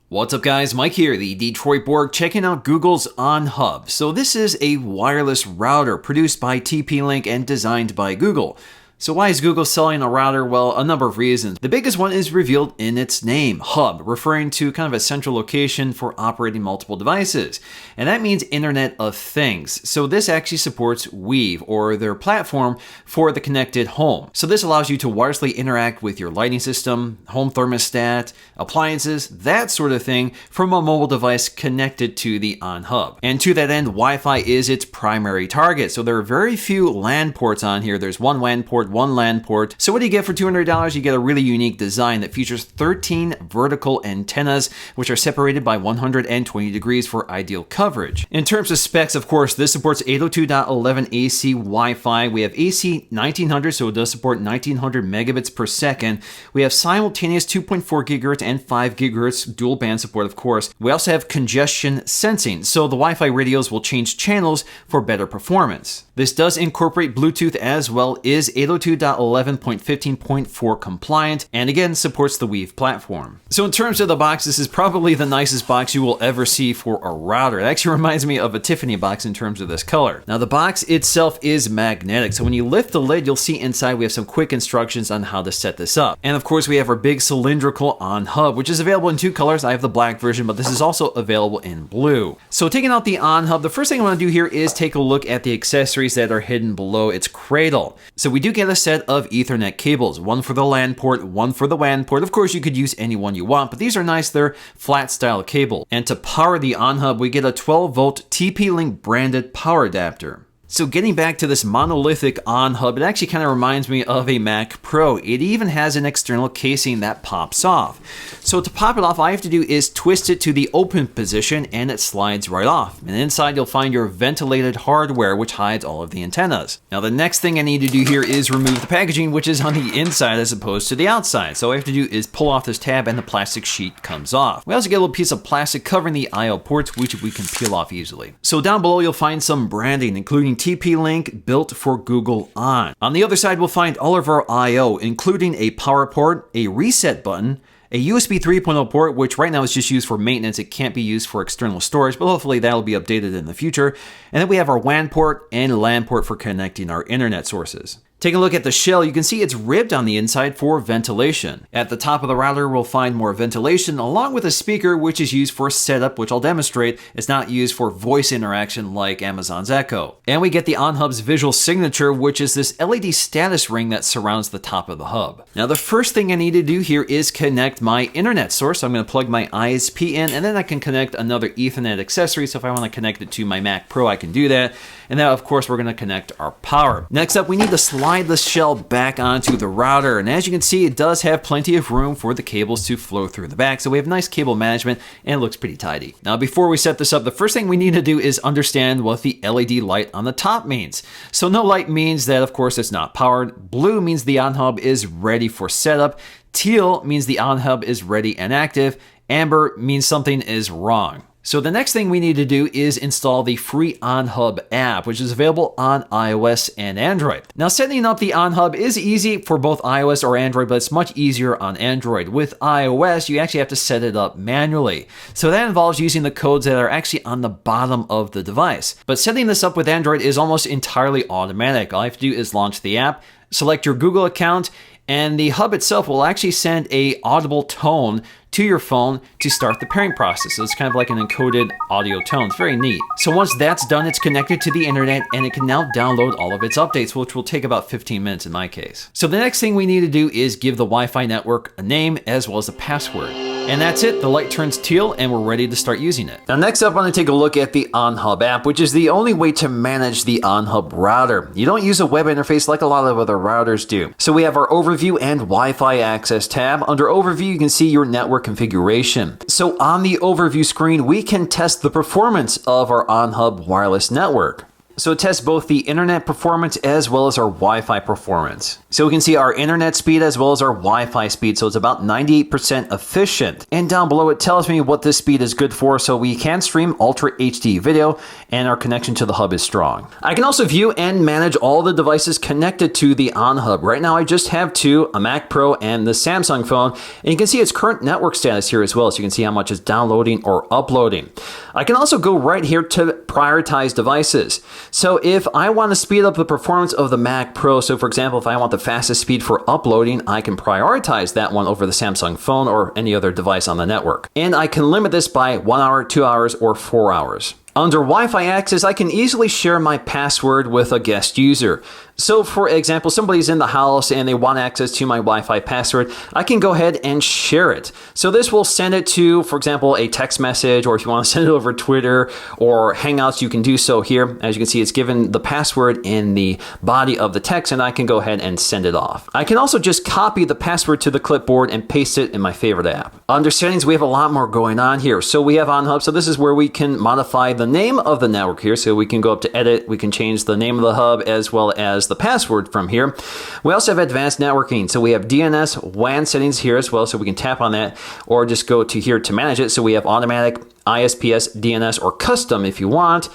What's up guys, Mike here, the Detroit Borg, checking out Google's OnHub. So this is a wireless router produced by TP-Link and designed by Google. So why is Google selling a router? Well, a number of reasons. The biggest one is revealed in its name, hub, referring to kind of a central location for operating multiple devices. And that means Internet of Things. So this actually supports Weave, or their platform for the connected home. So this allows you to wirelessly interact with your lighting system, home thermostat, appliances, that sort of thing from a mobile device connected to the OnHub. And to that end, Wi-Fi is its primary target. So there are very few LAN ports on here. There's one WAN port, one LAN port. So what do you get for $200? You get a really unique design that features 13 vertical antennas, which are separated by 120 degrees for ideal coverage. In terms of specs, of course, this supports 802.11 AC Wi-Fi. We have AC 1900, so it does support 1900 megabits per second. We have simultaneous 2.4 gigahertz and 5 gigahertz dual band support, of course. We also have congestion sensing, so the Wi-Fi radios will change channels for better performance. This does incorporate Bluetooth as well, is 802.11.15.4 compliant, and again supports the Weave platform. So in terms of the box, this is probably the nicest box you will ever see for a router. It actually reminds me of a Tiffany box in terms of this color. Now the box itself is magnetic, so when you lift the lid, you'll see inside we have some quick instructions on how to set this up. And of course we have our big cylindrical OnHub, which is available in two colors. I have the black version, but this is also available in blue. So taking out the OnHub, the first thing I want to do here is take a look at the accessories that are hidden below its cradle. So we do get a set of Ethernet cables, one for the LAN port, one for the WAN port. Of course, you could use any one you want, but these are nice. They're flat style cable. And to power the OnHub, we get a 12-volt TP-Link branded power adapter. So getting back to this monolithic OnHub, it actually kind of reminds me of a Mac Pro. It even has an external casing that pops off. So to pop it off, all I have to do is twist it to the open position and it slides right off. And inside you'll find your ventilated hardware, which hides all of the antennas. Now the next thing I need to do here is remove the packaging, which is on the inside as opposed to the outside. So all I have to do is pull off this tab and the plastic sheet comes off. We also get a little piece of plastic covering the I/O ports, which we can peel off easily. So down below you'll find some branding, including TP-Link built for Google On. On the other side, we'll find all of our I/O, including a power port, a reset button, a USB 3.0 port, which right now is just used for maintenance. It can't be used for external storage, but hopefully that'll be updated in the future. And then we have our WAN port and LAN port for connecting our internet sources. Taking a look at the shell, you can see it's ribbed on the inside for ventilation. At the top of the router, we'll find more ventilation along with a speaker, which is used for setup, which I'll demonstrate. It's not used for voice interaction like Amazon's Echo. And we get the OnHub's visual signature, which is this LED status ring that surrounds the top of the hub. Now, the first thing I need to do here is connect my internet source. So I'm going to plug my ISP in, and then I can connect another Ethernet accessory. So if I want to connect it to my Mac Pro, I can do that. And now, of course, we're going to connect our power. Next up, we need to slide the shell back onto the router. And as you can see, it does have plenty of room for the cables to flow through the back. So we have nice cable management and it looks pretty tidy. Now, before we set this up, the first thing we need to do is understand what the LED light on the top means. So no light means that, of course, it's not powered. Blue means the OnHub is ready for setup. Teal means the OnHub is ready and active. Amber means something is wrong. So the next thing we need to do is install the free OnHub app, which is available on iOS and Android. Now, setting up the OnHub is easy for both iOS or Android, but it's much easier on Android. With iOS, you actually have to set it up manually. So that involves using the codes that are actually on the bottom of the device. But setting this up with Android is almost entirely automatic. All you have to do is launch the app, select your Google account, and the hub itself will actually send a audible tone to your phone to start the pairing process. So it's kind of like an encoded audio tone. It's very neat. So once that's done, it's connected to the internet and it can now download all of its updates, which will take about 15 minutes in my case. So the next thing we need to do is give the Wi-Fi network a name as well as a password. And that's it. The light turns teal and we're ready to start using it. Now next up, I want to take a look at the OnHub app, which is the only way to manage the OnHub router. You don't use a web interface like a lot of other routers do. So we have our overview and Wi-Fi access tab. Under overview, you can see your network configuration. So on the overview screen, we can test the performance of our OnHub wireless network. So it tests both the internet performance as well as our Wi-Fi performance. So we can see our internet speed as well as our Wi-Fi speed. So it's about 98% efficient. And down below it tells me what this speed is good for. So we can stream Ultra HD video and our connection to the hub is strong. I can also view and manage all the devices connected to the OnHub. Right now I just have two, a Mac Pro and the Samsung phone. And you can see its current network status here as well. So you can see how much is downloading or uploading. I can also go right here to prioritize devices. So if I want to speed up the performance of the Mac Pro, so for example, if I want the fastest speed for uploading, I can prioritize that one over the Samsung phone or any other device on the network. And I can limit this by 1 hour, 2 hours, or 4 hours. Under Wi-Fi access, I can easily share my password with a guest user. So for example, somebody's in the house and they want access to my Wi-Fi password, I can go ahead and share it. So this will send it to, for example, a text message, or if you want to send it over Twitter or Hangouts, you can do so here. As you can see, it's given the password in the body of the text and I can go ahead and send it off. I can also just copy the password to the clipboard and paste it in my favorite app. Under settings, we have a lot more going on here. So we have OnHub. So this is where we can modify the name of the network here. So we can go up to edit, we can change the name of the hub as well as the password from here. We also have advanced networking. So we have DNS WAN settings here as well. So we can tap on that or just go to here to manage it. So we have automatic, ISPS, DNS, or custom if you want.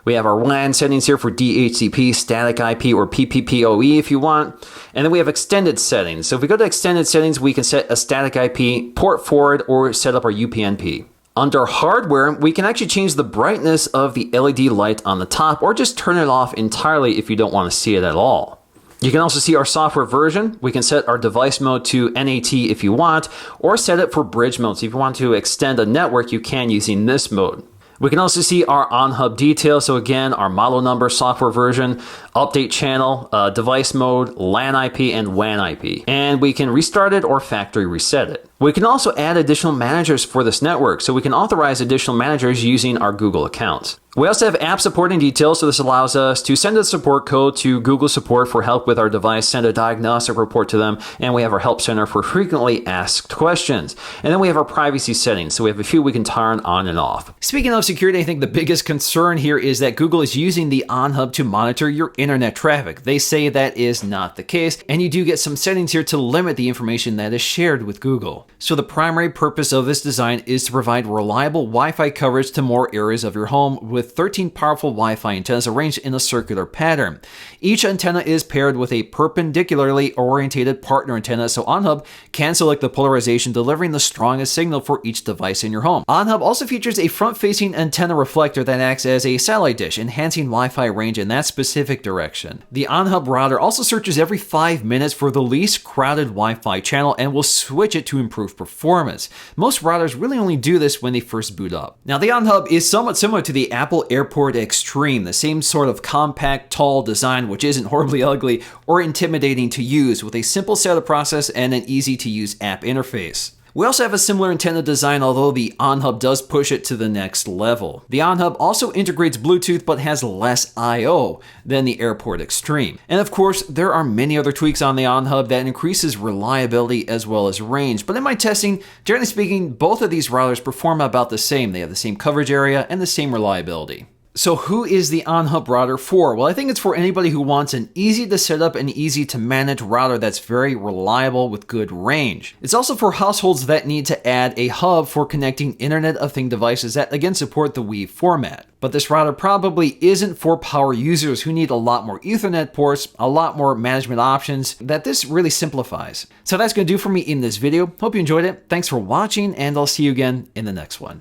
We have our WAN settings here for DHCP, static IP, or PPPoE if you want. And then we have extended settings. So if we go to extended settings, we can set a static IP, port forward, or set up our UPnP. Under hardware, we can actually change the brightness of the LED light on the top or just turn it off entirely if you don't want to see it at all. You can also see our software version. We can set our device mode to NAT if you want, or set it for bridge mode. So if you want to extend a network, you can using this mode. We can also see our OnHub details. So again, our model number, software version, update channel, device mode, LAN IP, and WAN IP. And we can restart it or factory reset it. We can also add additional managers for this network. So we can authorize additional managers using our Google accounts. We also have app support in detail, so this allows us to send a support code to Google Support for help with our device, send a diagnostic report to them, and we have our help center for frequently asked questions. And then we have our privacy settings, so we have a few we can turn on and off. Speaking of security, I think the biggest concern here is that Google is using the OnHub to monitor your internet traffic. They say that is not the case, and you do get some settings here to limit the information that is shared with Google. So the primary purpose of this design is to provide reliable Wi-Fi coverage to more areas of your home with 13 powerful Wi-Fi antennas arranged in a circular pattern. Each antenna is paired with a perpendicularly orientated partner antenna, so OnHub can select the polarization, delivering the strongest signal for each device in your home. OnHub also features a front-facing antenna reflector that acts as a satellite dish, enhancing Wi-Fi range in that specific direction. The OnHub router also searches every 5 minutes for the least crowded Wi-Fi channel and will switch it to improve performance. Most routers really only do this when they first boot up. Now, the OnHub is somewhat similar to the Apple AirPort Extreme, the same sort of compact, tall design, which isn't horribly ugly or intimidating to use, with a simple setup process and an easy-to-use app interface. We also have a similar antenna design, although the OnHub does push it to the next level. The OnHub also integrates Bluetooth but has less I/O than the AirPort Extreme. And of course, there are many other tweaks on the OnHub that increases reliability as well as range. But in my testing, generally speaking, both of these routers perform about the same. They have the same coverage area and the same reliability. So who is the OnHub router for? Well, I think it's for anybody who wants an easy to set up and easy to manage router that's very reliable with good range. It's also for households that need to add a hub for connecting Internet of Things devices that again support the Weave format. But this router probably isn't for power users who need a lot more Ethernet ports, a lot more management options that this really simplifies. So that's going to do for me in this video. Hope you enjoyed it. Thanks for watching, and I'll see you again in the next one.